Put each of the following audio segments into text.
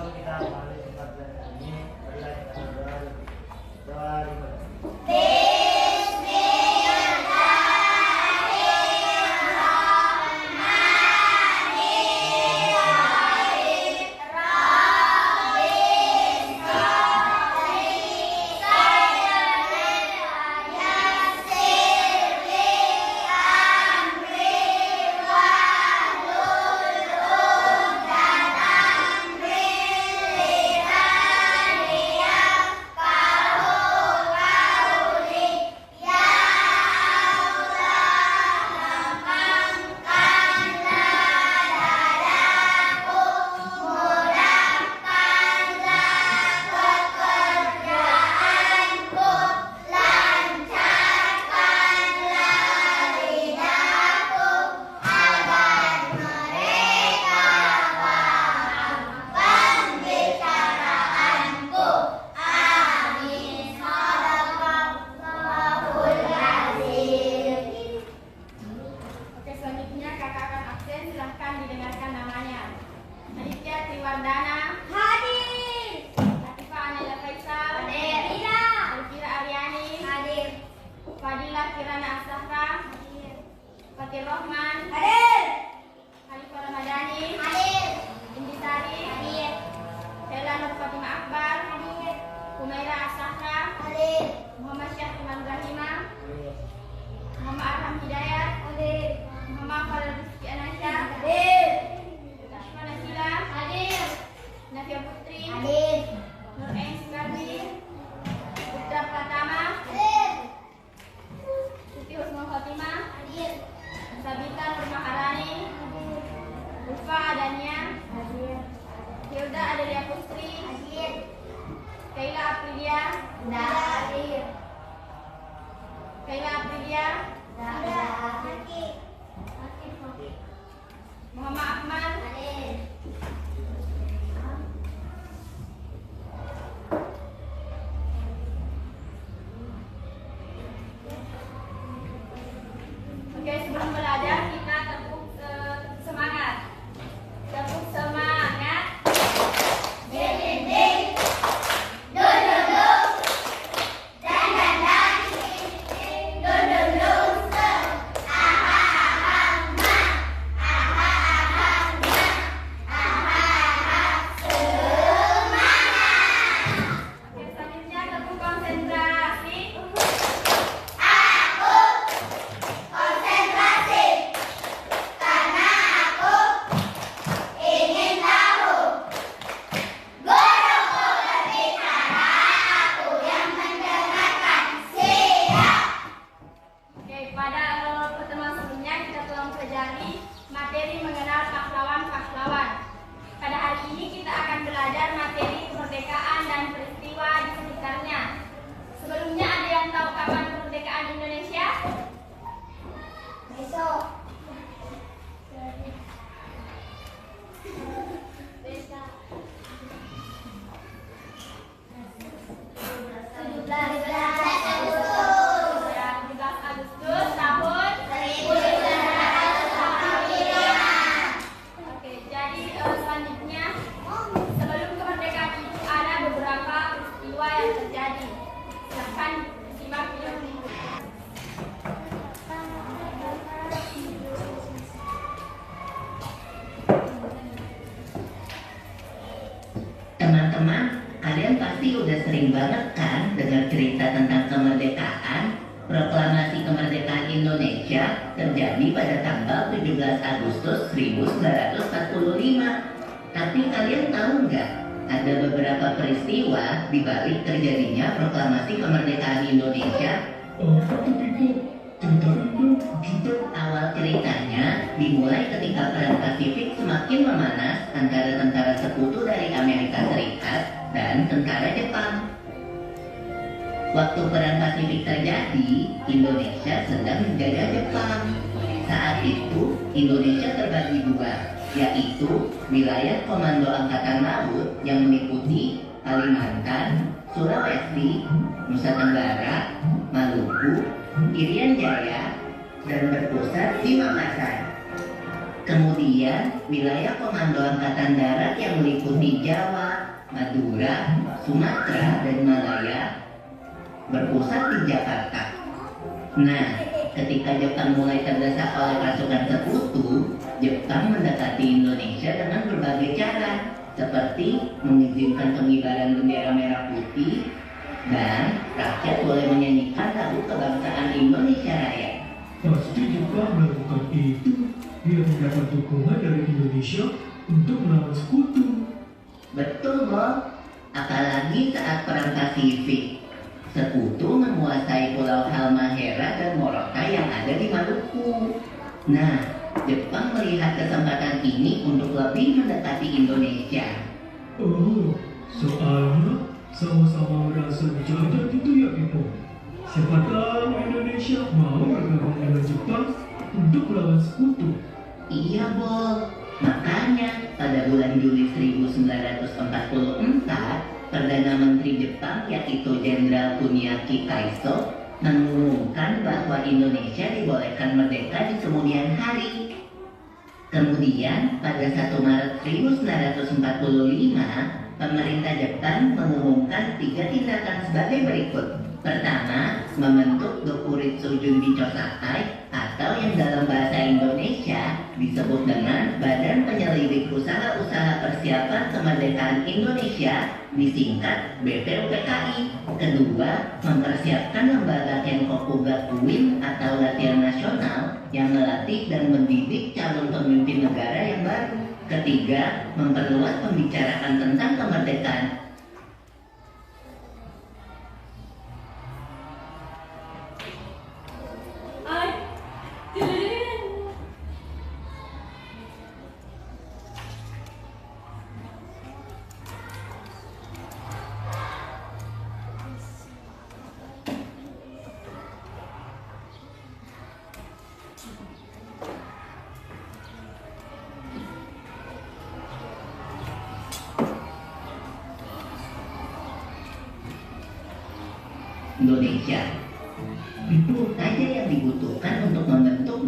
sebelum kita mulai tempat belajar ini, marilah kita berdoa. Doa dimulai. Wardana hadir. Latifah Anila Faisal hadir. Elvira Aryani hadir. Fadila Kirana Asahra hadir. Fakir Rohman hadir. Khalifah Ramadhani hadir. Indi Sari hadir. Ella Nur Fatimah Akbar hadir. Humaira Asahra hadir. Muhammad Syah Iman Ibrahima hadir. Muhammad Arham Hidayat hadir. Muhammad Khalil Rizki Anasya hadir. Hadir. Nafia Putri hadir. Nur Ain Sukardi, Putra Pratama hadir. Siti Husnul Khotimah hadir. Sabita Nur Maharani hadir. Ulfa Adania hadir. Hilda Adelia Putri hadir. Kaila Aprilia hadir. Kaila Aprilia hadir. Muhammad Ahmad hadir. Oke, sebelum belajar kita tepuk semangat. Tepuk semangat. Dinding. Duduk. Dan. Duduk. Materi mengenal pahlawan-pahlawan. Pada hari ini kita akan belajar materi kemerdekaan dan peristiwa di sekitarnya. Sebelumnya ada yang tahu kapan kemerdekaan Indonesia? Besok. Teman-teman, kalian pasti udah sering banget kan dengar cerita tentang kemerdekaan. Proklamasi kemerdekaan Indonesia terjadi pada tanggal 17 Agustus 1945. Tapi kalian tahu nggak, ada beberapa peristiwa di balik terjadinya proklamasi kemerdekaan Indonesia? Awal ceritanya dimulai ketika perang Pasifik semakin memanas antara tentara sekutu dari Amerika Serikat dan tentara Jepang. Waktu perang Pasifik terjadi, Indonesia sedang menjajah Jepang. Saat itu, Indonesia terbagi dua, yaitu wilayah Komando Angkatan Laut yang meliputi Kalimantan, Sulawesi, Nusa Tenggara, Maluku, Irian Jaya, dan berpusat di Makassar. Kemudian, wilayah Komando Angkatan Darat yang meliputi Jawa, Madura, Sumatera, dan Malaya berpusat di Jakarta. Nah, ketika Jepang mulai terdesak oleh pasukan sekutu, Jepang mendekati Indonesia dengan berbagai cara, seperti mengizinkan pengibaran bendera merah putih dan rakyat boleh menyanyikan lagu kebangsaan Indonesia Raya. Pasti Jepang melakukan itu biar mendapat dukungan dari Indonesia untuk melawan sekutu. Betul, Bob. Apalagi saat Perang Pasifik. Sekutu menguasai Pulau Halmahera dan Morotai yang ada di Maluku. Nah, Jepang melihat kesempatan ini untuk lebih mendekati Indonesia. Oh, soalnya sama-sama merasa dijajah gitu ya, Ibu. Siapa tahu Indonesia mau bergabung dengan Jepang untuk melawan sekutu. Iya, Bob. Makanya pada bulan Juli 1944, Perdana Menteri Jepang yaitu Jenderal Kuniaki Kaiso mengumumkan bahwa Indonesia dibolehkan merdeka di kemudian hari. Kemudian pada 1 Maret 1945, pemerintah Jepang mengumumkan 3 tindakan sebagai berikut. Pertama, membentuk Dokuritsu Junbi Chosakai atau yang dalam bahasa Indonesia disebut dengan Badan Penyelidik Usaha-Usaha Persiapan Kemerdekaan Indonesia, disingkat BPUPKI. Kedua, mempersiapkan lembaga Kenkoku Gakuin atau latihan nasional yang melatih dan mendidik calon pemimpin negara yang baru. Ketiga, memperluas pembicaraan tentang kemerdekaan. Indonesia. Itu saja yang dibutuhkan untuk membentuk.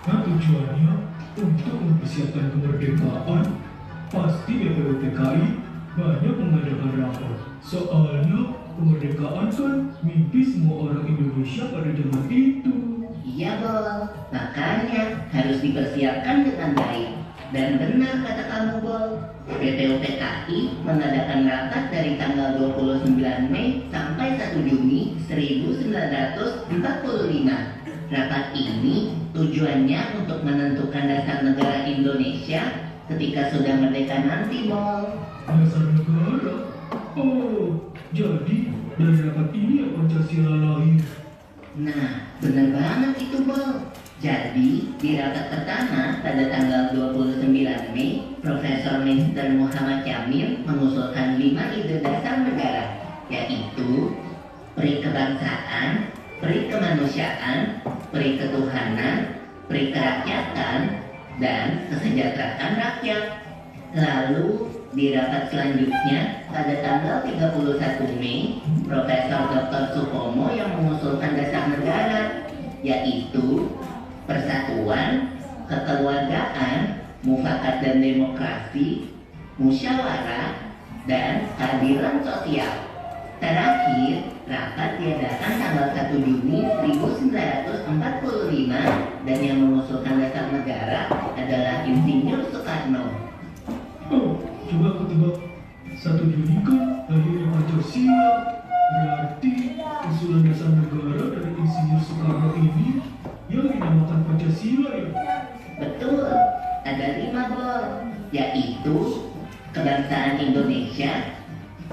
Nah, tujuannya untuk mempersiapkan kemerdekaan. Pasti BPUPKI banyak mengadakan rapat. Soalnya kemerdekaan kan mimpi semua orang Indonesia pada zaman itu. Iya, Bol. Makanya harus dipersiapkan dengan baik. Dan benar kata kamu, Bol. BPUPKI mengadakan rapat dari tanggal 29 Mei sampai 1 Juni 1945. Rapat ini tujuannya untuk menentukan dasar negara Indonesia ketika sudah merdeka nanti, Bol. Dasar negara? Oh, jadi dari rapat ini ya Pancasila lahir. Nah, benar banget itu, Bol. Jadi, di rapat pertama pada tanggal 29 Mei, Profesor Mr. Muhammad Jamil mengusulkan 5 ide dasar negara, yaitu peri kebangsaan, peri kemanusiaan, peri ketuhanan, peri kerakyatan, dan kesejahteraan rakyat. Lalu, di rapat selanjutnya pada tanggal 31 Mei, Profesor Dr. Supomo yang mengusulkan dasar negara, yaitu persatuan, kekeluargaan, mufakat dan demokrasi, musyawarah, dan keadilan sosial. Terakhir, rapat diadakan tanggal 1 Juni 1945 dan yang mengusulkan dasar negara adalah Insinyur Soekarno. Oh, coba aku tebak. 1 Juni kan lahirnya Pancasila. Berarti usulan dasar negara dari Insinyur Soekarno ini yang dinamakan Pancasila ya? Betul, ada 5, Bol, yaitu kebangsaan Indonesia,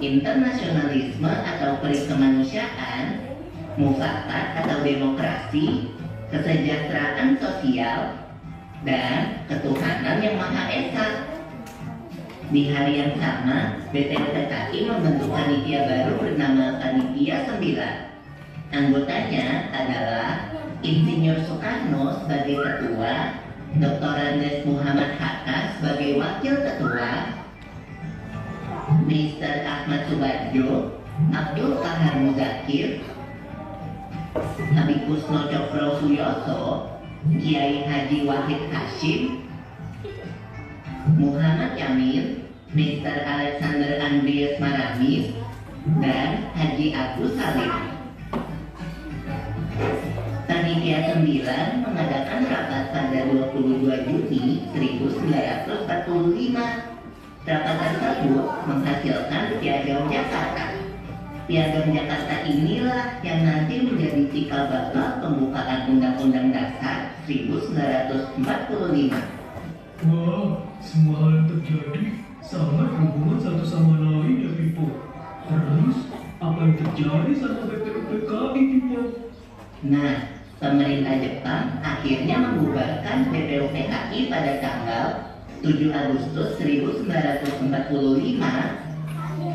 internasionalisme atau peri kemanusiaan, mufakat atau demokrasi, kesejahteraan sosial, dan ketuhanan yang Maha Esa. Di hari yang sama, BPUPKI membentuk panitia baru bernama Panitia 9. Anggotanya adalah Insinyur Soekarno sebagai ketua, Dr. Andes Muhammad Hatta sebagai wakil ketua, Mr. Ahmad Subarjo, Abdul Qahar Muzakir, Habib Kusno Cokro Suyoso, Kiai Haji Wahid Hashim, Muhammad Yamin, Mr. Alexander Andreas Maramis, dan Haji Agus Salim. Panitia 9 mengadakan rapat pada 22 Juni 1945. Rapat tersebut menghasilkan Piagam Jakarta. Piagam Jakarta inilah yang nanti menjadi cikal bakal pembukaan Undang-Undang Dasar 1945. Wah, semua hal yang terjadi sangat berhubungan satu sama lain ya, Pipo. Terus, apa yang terjadi sama BPUPKI, Pipo? Nah, pemerintah Jepang akhirnya membubarkan BPUPKI pada tanggal 7 Agustus 1945,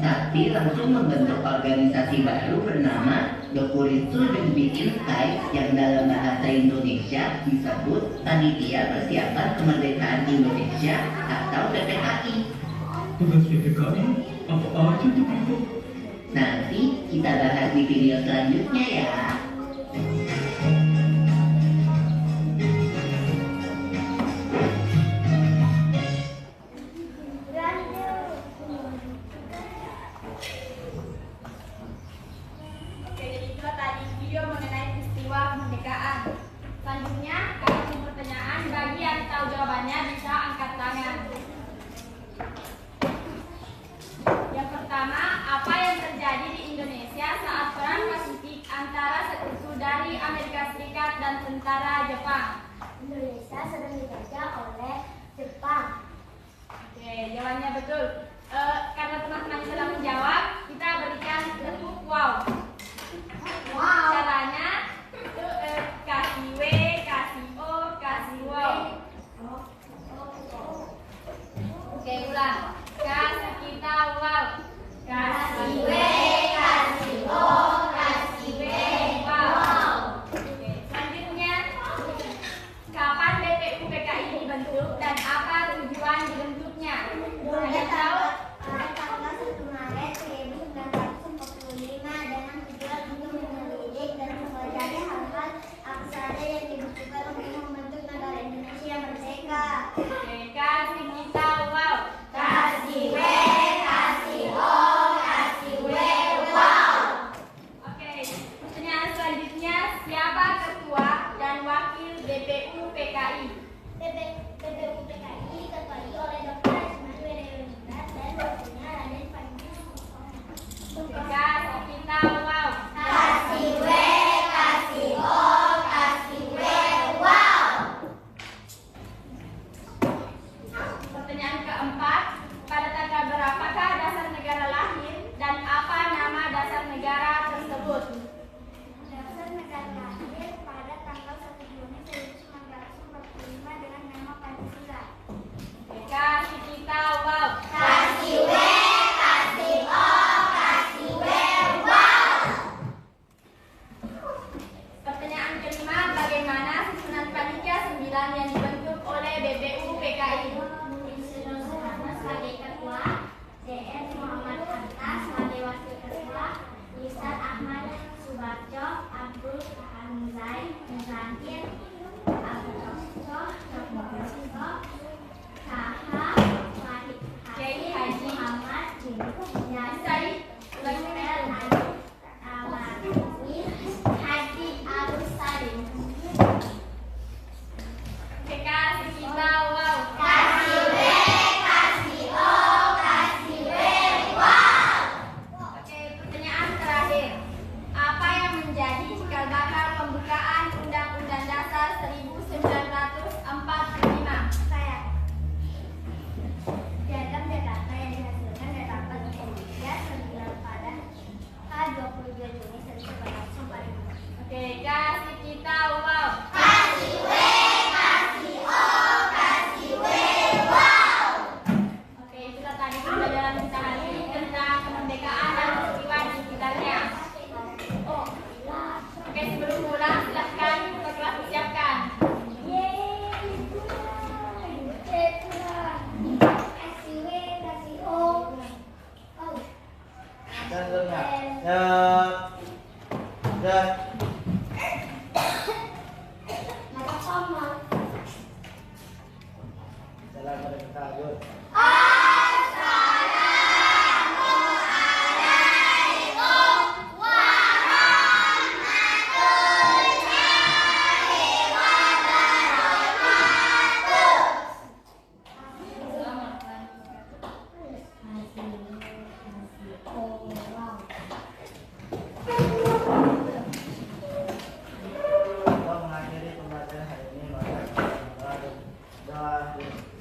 tapi langsung membentuk organisasi baru bernama Dokuritsu Junbi Inkai yang dalam bahasa Indonesia disebut Panitia Persiapan Kemerdekaan Indonesia atau PPKI. Tugas PPKI apa aja tuh, Pipo? Nanti kita bahas di video selanjutnya ya. Oke, jadi itu tadi video mengenai peristiwa kemerdekaan. Selanjutnya, kalau ada pertanyaan, bagi yang tahu jawabannya bisa angkat tangan. Yang pertama, apa yang terjadi di Indonesia saat Perang Pasifik antara sekutu dari Amerika Serikat dan tentara Jepang? Indonesia sedang dijajah oleh Jepang. Oke, jawabannya betul. Karena teman-teman sudah menjawab, kita berikan tepuk wow. Caranya itu kasih W, kasih O, kasih wow. Oke, ulang. Kasih kita wow. Kasih W, kasih O, kasih W, wow. Oke, selanjutnya, kapan BPUPKI dibentuk dan apa tujuan dibentuknya? Ada yang tahu? Pada tanggal 1 Maret 1945 dengan tujuan untuk menyelidik dan mempelajari hal-hal aksara yang dibutuhkan untuk membentuk negara Indonesia yang merdeka. Oke, kasih kita wow. Kasih W, kasih O, kasih W, wow. Oke, pertanyaan selanjutnya, siapa ketua dan wakil BPUPKI? BPUPKI diketuai oleh Dr. Asmadu Yunus dan wakilnya Raden Fadli. Kasih kita wow. Kasih W, kasih O, kasih W, wow. Pertanyaan keempat, pada tanggal berapakah dasar negara lahir dan apa nama dasar negara tersebut? Dasar negara lahir pada tanggal 1 Juni 1945 dengan nama Pancasila. Oke, kasih kita wow. Kasih W, kasih O, kasih W, wow. Pertanyaan kelima, bagaimana susunan panitia 9 yang dibentuk oleh BPUPKI? Susunan Silakan kita lanjut. Untuk mengakhiri pembelajaran hari ini, maka doa